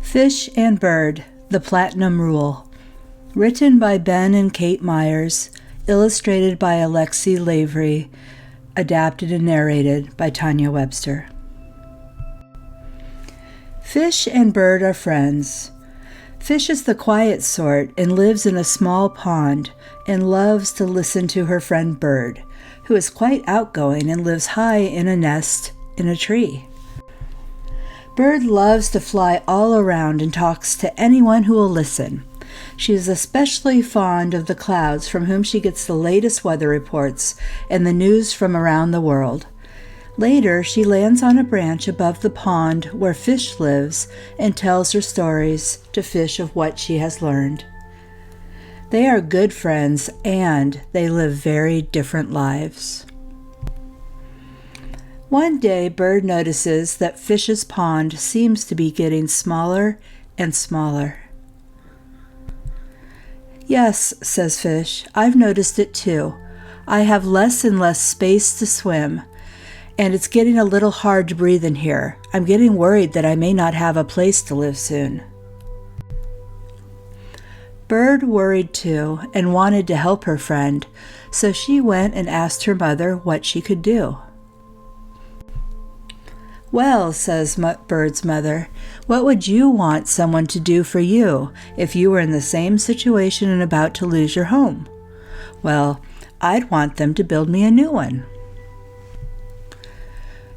Fish and Bird, The Platinum Rule. Written by Ben and Kate Myers, illustrated by Alexi Lavery, adapted and narrated by Tanya Webster. Fish and Bird are friends. Fish is the quiet sort and lives in a small pond and loves to listen to her friend Bird, who is quite outgoing and lives high in a nest in a tree. Bird loves to fly all around and talks to anyone who will listen. She is especially fond of the clouds, from whom she gets the latest weather reports and the news from around the world. Later, she lands on a branch above the pond where Fish lives and tells her stories to Fish of what she has learned. They are good friends and they live very different lives. One day, Bird notices that Fish's pond seems to be getting smaller and smaller. "Yes," says Fish, "I've noticed it too. I have less and less space to swim, and it's getting a little hard to breathe in here. I'm getting worried that I may not have a place to live soon." Bird worried too and wanted to help her friend, so she went and asked her mother what she could do. "Well," says Bird's mother, "what would you want someone to do for you if you were in the same situation and about to lose your home?" "Well, I'd want them to build me a new one."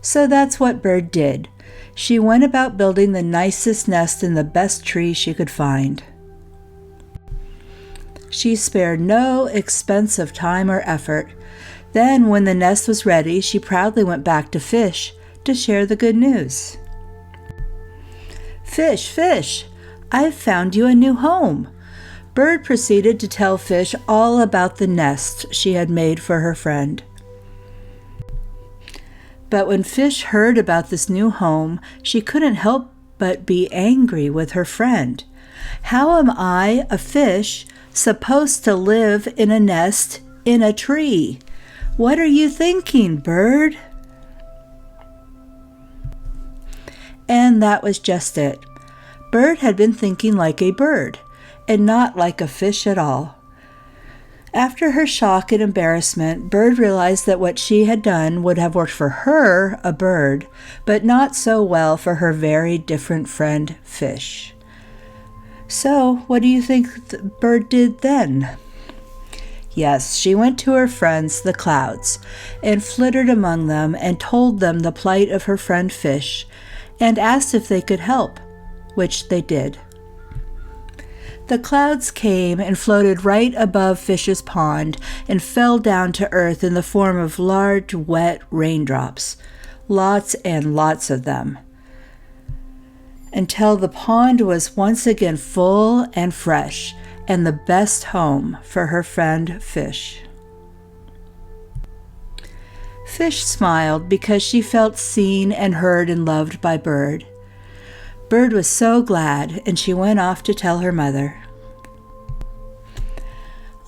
So that's what Bird did. She went about building the nicest nest in the best tree she could find. She spared no expense of time or effort. Then, when the nest was ready, she proudly went back to Fish to share the good news. "Fish, Fish, I've found you a new home." Bird proceeded to tell Fish all about the nest she had made for her friend. But when Fish heard about this new home, she couldn't help but be angry with her friend. "How am I, a fish, supposed to live in a nest in a tree? What are you thinking, Bird?" And that was just it. Bird had been thinking like a bird, and not like a fish at all. After her shock and embarrassment, Bird realized that what she had done would have worked for her, a bird, but not so well for her very different friend, Fish. So, what do you think Bird did then? Yes, she went to her friends, the clouds, and flittered among them and told them the plight of her friend Fish, and asked if they could help, which they did. The clouds came and floated right above Fish's pond and fell down to earth in the form of large, wet raindrops, lots and lots of them, until the pond was once again full and fresh and the best home for her friend Fish. Fish smiled because she felt seen and heard and loved by Bird. Bird was so glad, and she went off to tell her mother.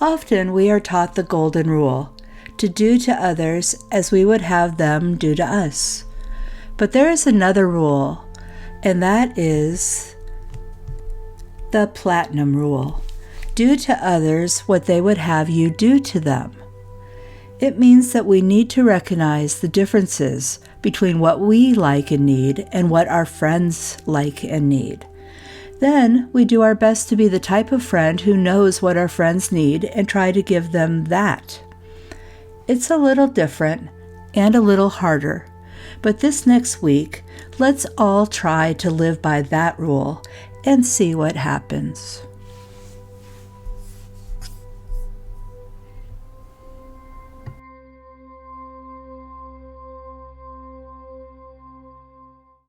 Often we are taught the golden rule, to do to others as we would have them do to us. But there is another rule, and that is the platinum rule. Do to others what they would have you do to them. It means that we need to recognize the differences between what we like and need and what our friends like and need. Then we do our best to be the type of friend who knows what our friends need and try to give them that. It's a little different and a little harder, but this next week, let's all try to live by that rule and see what happens.